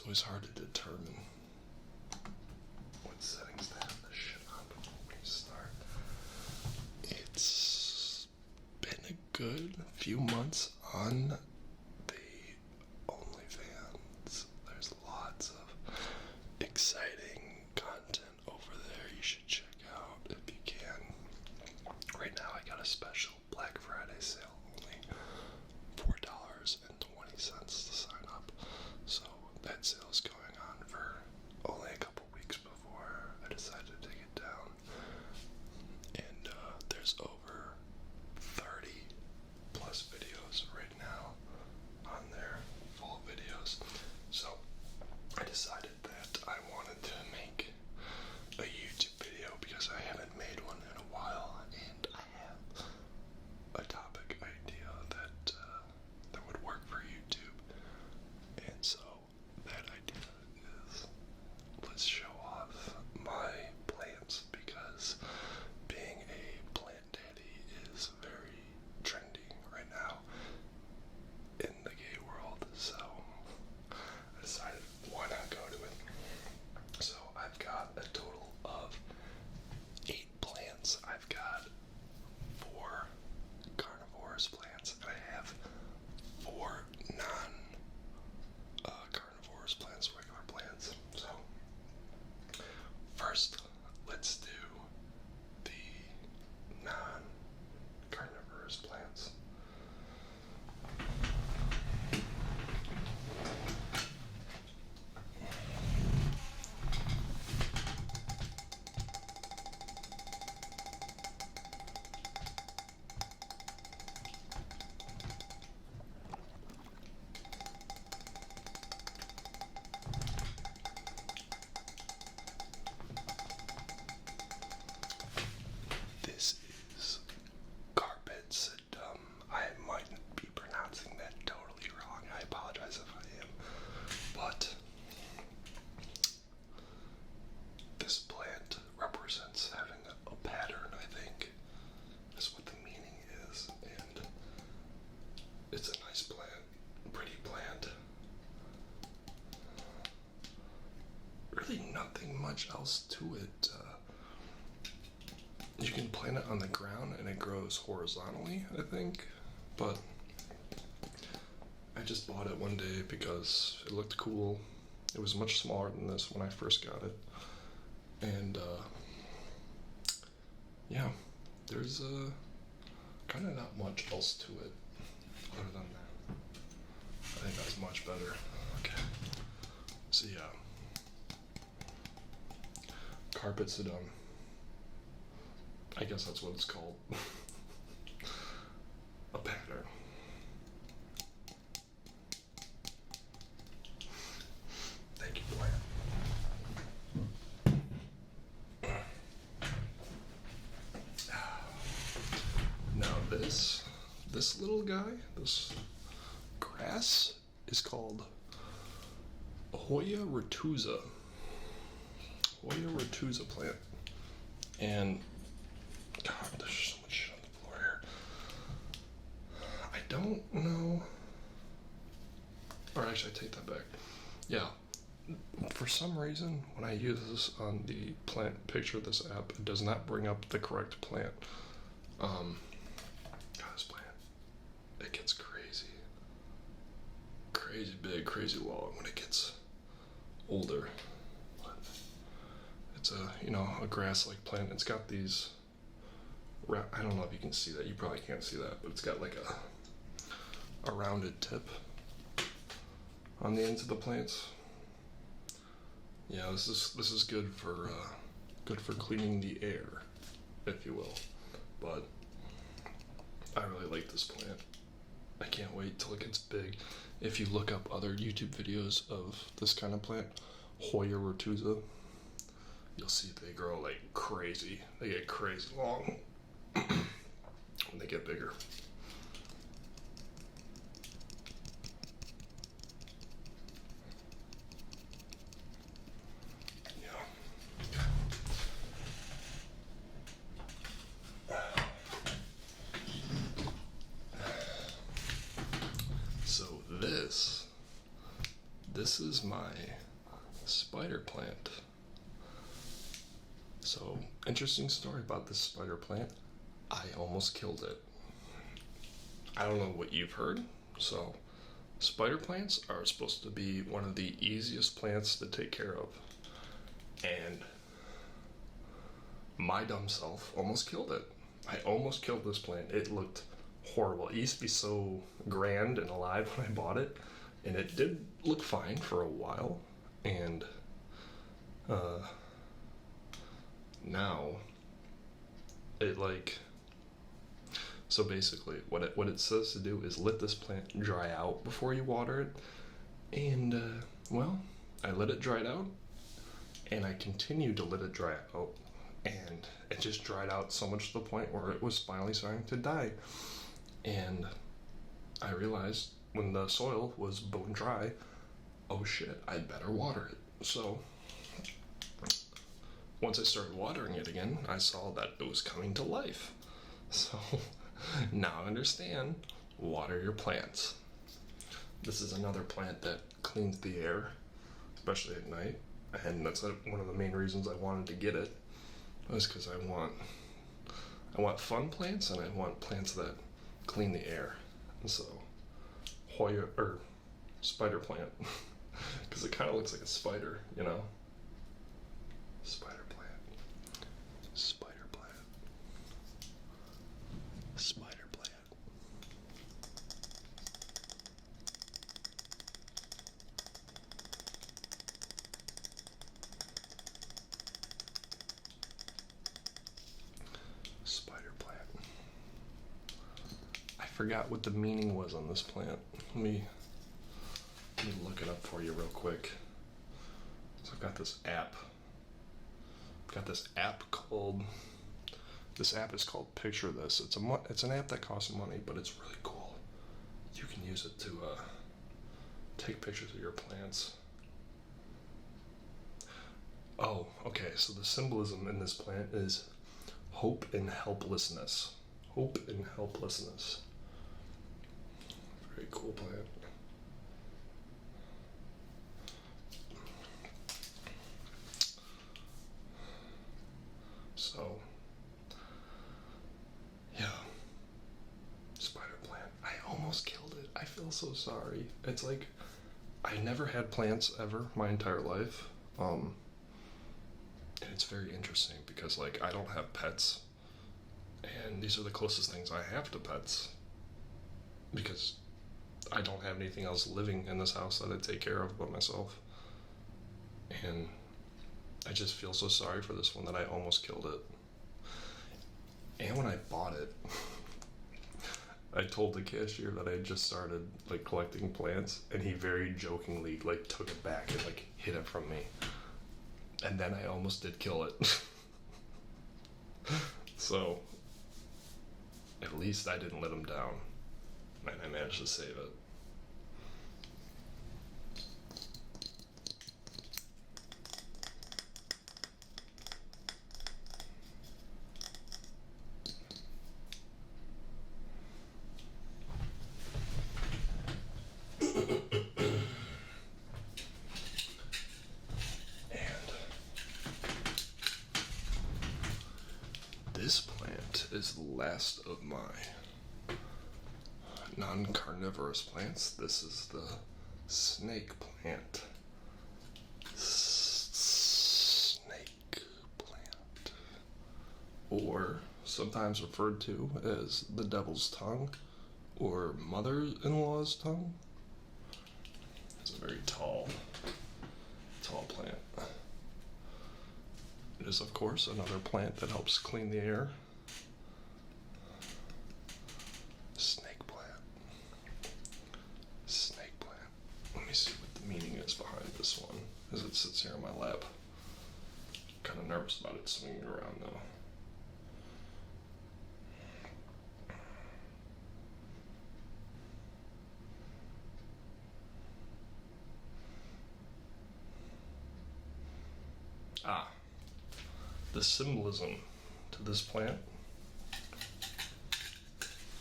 always hard to determine what settings to have this shit on before we start. It's been a good few months on the OnlyFans. There's lots of exciting content over there you should check out if you can. Right now I got a special Black Friday sale, only $4.20 to sign up. So that sale is going on for only a couple weeks before I decided to take it down. And there's over 30 plus videos right now on there, full videos. So I decided that I wanted to make a YouTube video because I haven't made one in a while, and I have a topic idea that would work for YouTube. And so that idea is, let's show off my plants, because being a plant daddy is very trendy right now in the gay world. So I decided, why not go to it? So I've got a total of 8 plants. I've got 4 carnivorous plants, and I have 4 non-carnivorous plants, regular plants. So first, let's do the non-carnivorous plants. This is carpet sedum. I might be pronouncing that totally wrong. I apologize if I am. But this plant represents having a pattern, I think. That's what the meaning is. And it's a nice plant, pretty plant. Really nothing much else to it. You can plant it on the ground and it grows horizontally, I think, but I just bought it one day because it looked cool. It was much smaller than this when I first got it, and yeah, there's kind of not much else to it other than that. I think that's much better. Okay, so yeah, carpet sedum. I guess that's what it's called. A pattern. Thank you, plant. Now this little guy, this grass, is called Hoya Ratusa. Hoya Ratusa plant. And God, there's so much shit on the floor here. I don't know. Or actually, I take that back. Yeah. For some reason, when I use this on the plant picture of this app, it does not bring up the correct plant. God, this plant, it gets crazy. Crazy big, crazy long when it gets older. But it's a grass-like plant. It's got these, I don't know if you can see that. You probably can't see that, but it's got like a rounded tip on the ends of the plants. Yeah, this is good for cleaning the air, if you will. But I really like this plant. I can't wait till it gets big. If you look up other YouTube videos of this kind of plant, Hoya Ratusa, you'll see they grow like crazy. They get crazy long when they get bigger. this is my spider plant. So, interesting story about this spider plant. I almost killed it. I don't know what you've heard. So, spider plants are supposed to be one of the easiest plants to take care of. And my dumb self almost killed it. I almost killed this plant. It looked horrible. It used to be so grand and alive when I bought it, and it did look fine for a while. And now it so basically what it says to do is let this plant dry out before you water it. And well, I let it dry out, and I continued to let it dry out, and it just dried out so much to the point where it was finally starting to die. And I realized when the soil was bone dry, oh shit, I'd better water it. So once I started watering it again, I saw that it was coming to life. So now I understand, water your plants. This is another plant that cleans the air, especially at night. And that's one of the main reasons I wanted to get it, was because I want fun plants, and I want plants that clean the air. And so Hoya or spider plant, because it kind of looks like a spider, you know. Spider plant, spider plant, spider plant. Spider plant. I forgot what the meaning was on this plant. Let me look it up for you real quick. So I've got this app. This app is called Picture This. It's an app that costs money, but it's really cool. You can use it to take pictures of your plants. Oh, okay. So the symbolism in this plant is hope and helplessness. Hope and helplessness. Very cool plant. So, yeah, spider plant. I almost killed it. I feel so sorry. It's like, I never had plants ever my entire life. And it's very interesting because, like, I don't have pets, and these are the closest things I have to pets, because I don't have anything else living in this house that I take care of but myself. And I just feel so sorry for this one that I almost killed it. And when I bought it, I told the cashier that I had just started like collecting plants, and he very jokingly like took it back and like hid it from me. And then I almost did kill it. So at least I didn't let him down, and I managed to save it. This plant is the last of my non-carnivorous plants. This is the snake plant. Snake plant. Or sometimes referred to as the devil's tongue or mother-in-law's tongue. It's a very tall plant. It is, of course, another plant that helps clean the air. Snake plant. Snake plant. Let me see what the meaning is behind this one, as it sits here in my lap. Kind of nervous about it swinging around, though. The symbolism to this plant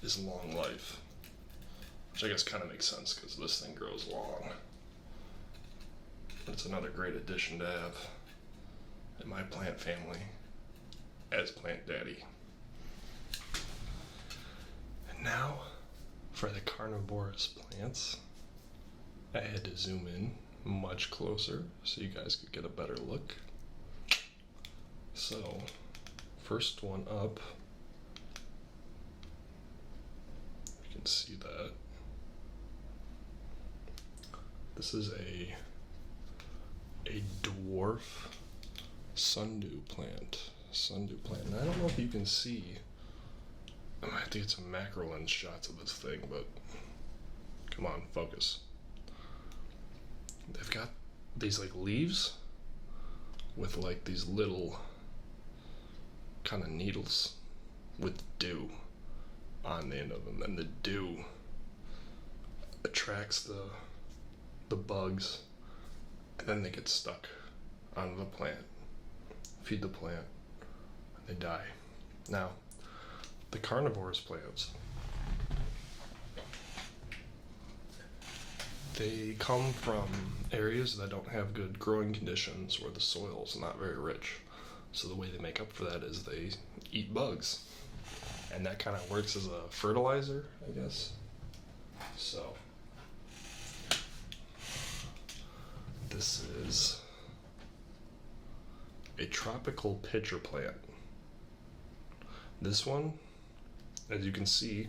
is long life, which I guess kind of makes sense because this thing grows long. It's another great addition to have in my plant family as plant daddy. And now for the carnivorous plants. I had to zoom in much closer so you guys could get a better look. So, first one up, you can see that. This is a dwarf sundew plant. And I don't know if you can see. I might have to get some macro lens shots of this thing, but come on, focus. They've got these like leaves with like these little kind of needles with dew on the end of them, and the dew attracts the bugs, and then they get stuck on the plant, feed the plant, and they die. Now, the carnivorous plants, they come from areas that don't have good growing conditions where the soil's not very rich. So the way they make up for that is they eat bugs. And that kind of works as a fertilizer, I guess. So, this is a tropical pitcher plant. This one, as you can see,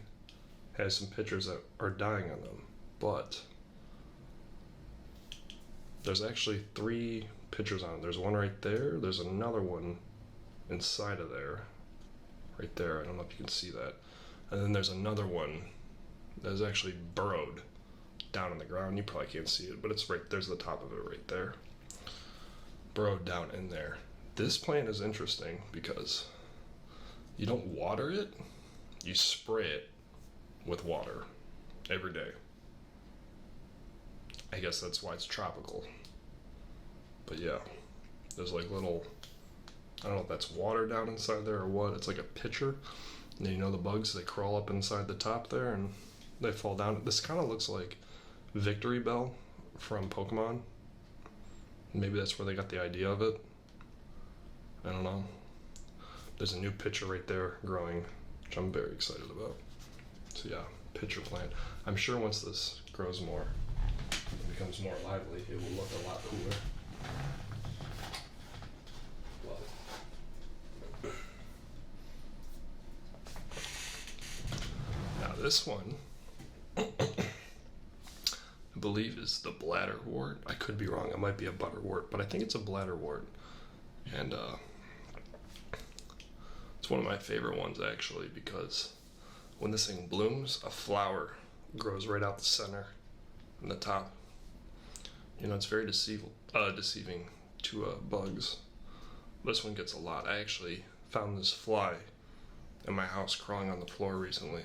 has some pitchers that are dying on them, but there's actually 3 pitchers on it. There's one right there, there's another one inside of there, right there, I don't know if you can see that, and then there's another one that's actually burrowed down in the ground. You probably can't see it, but it's right, there's the top of it right there, burrowed down in there. This plant is interesting because you don't water it, you spray it with water every day. I guess that's why it's tropical. But yeah, there's like little, I don't know if that's water down inside there or what. It's like a pitcher. And then, you know, the bugs, they crawl up inside the top there and they fall down. This kind of looks like Victory Bell from Pokemon. Maybe that's where they got the idea of it. I don't know. There's a new pitcher right there growing, which I'm very excited about. So yeah, pitcher plant. I'm sure once this grows more, it becomes more lively, it will look a lot cooler. Now this one, I believe is the bladderwort. I could be wrong, it might be a butterwort, but I think it's a bladderwort. And it's one of my favorite ones actually, because when this thing blooms, a flower grows right out the center and the top. You know, it's very deceiving to bugs. This one gets a lot. I actually found this fly in my house crawling on the floor recently,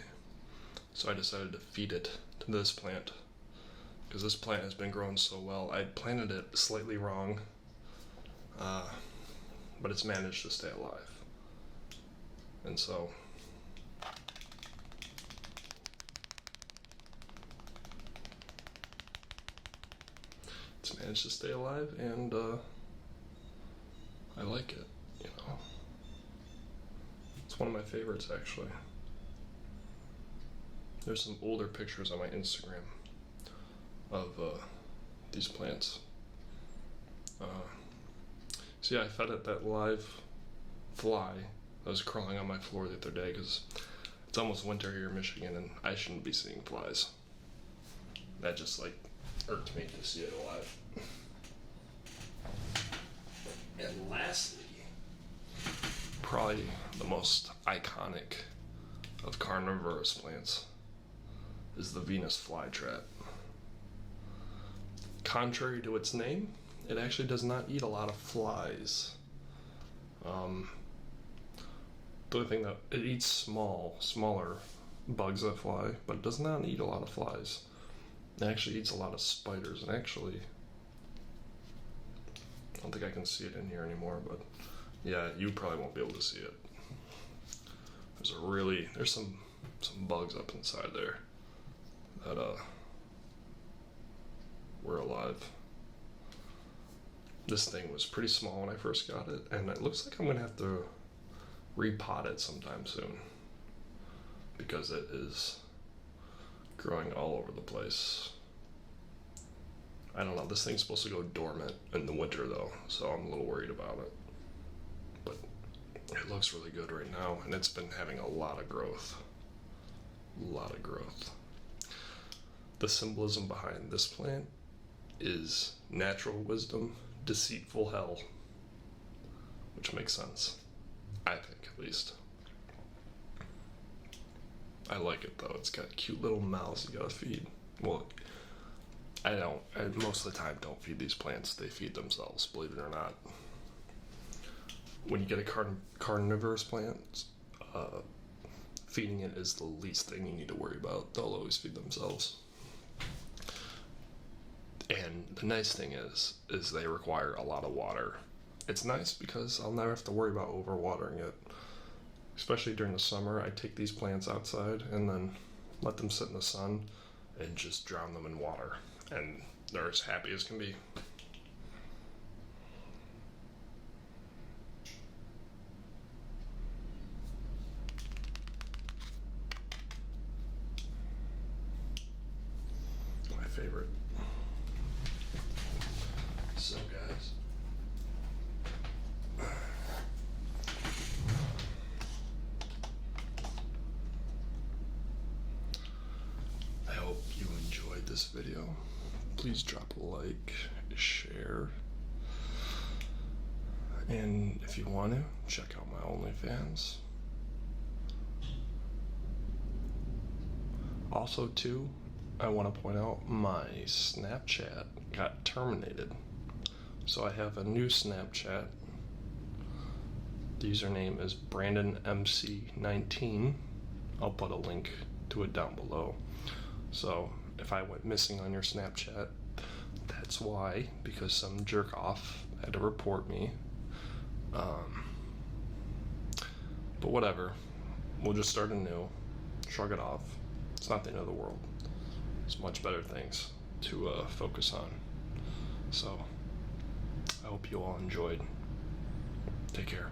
so I decided to feed it to this plant because this plant has been growing so well. I planted it slightly wrong, but it's managed to stay alive. And so it's managed to stay alive, and I like it, you know. It's one of my favorites actually. There's some older pictures on my Instagram of these plants. So yeah, I fed it that live fly that was crawling on my floor the other day because it's almost winter here in Michigan and I shouldn't be seeing flies. That just like irked me to see it alive. And lastly, probably the most iconic of carnivorous plants is the Venus flytrap. Contrary to its name, it actually does not eat a lot of flies. The only thing that it eats smaller bugs that fly, but it does not eat a lot of flies. It actually eats a lot of spiders, and actually, I don't think I can see it in here anymore, but yeah, you probably won't be able to see it. There's some bugs up inside there that were alive. This thing was pretty small when I first got it, and it looks like I'm gonna have to repot it sometime soon because it is growing all over the place. I don't know, this thing's supposed to go dormant in the winter though, so I'm a little worried about it. But it looks really good right now, and it's been having a lot of growth. A lot of growth. The symbolism behind this plant is natural wisdom, deceitful hell, which makes sense, I think, at least. I like it though. It's got cute little mouths you gotta feed. Well, I most of the time don't feed these plants. They feed themselves, believe it or not. When you get a carnivorous plant, feeding it is the least thing you need to worry about. They'll always feed themselves. And the nice thing is they require a lot of water. It's nice because I'll never have to worry about overwatering it. Especially during the summer, I take these plants outside and then let them sit in the sun and just drown them in water. And they're as happy as can be. My favorite. So guys, I hope you enjoyed this video. Please drop a like, share, and if you want to, check out my OnlyFans. Also too, I want to point out my Snapchat got terminated. So I have a new Snapchat. The username is BrandonMC19. I'll put a link to it down below. So if I went missing on your Snapchat, that's why, because some jerk off had to report me. But whatever, we'll just start anew, shrug it off. It's not the end of the world. There's much better things to focus on. So I hope you all enjoyed. Take care.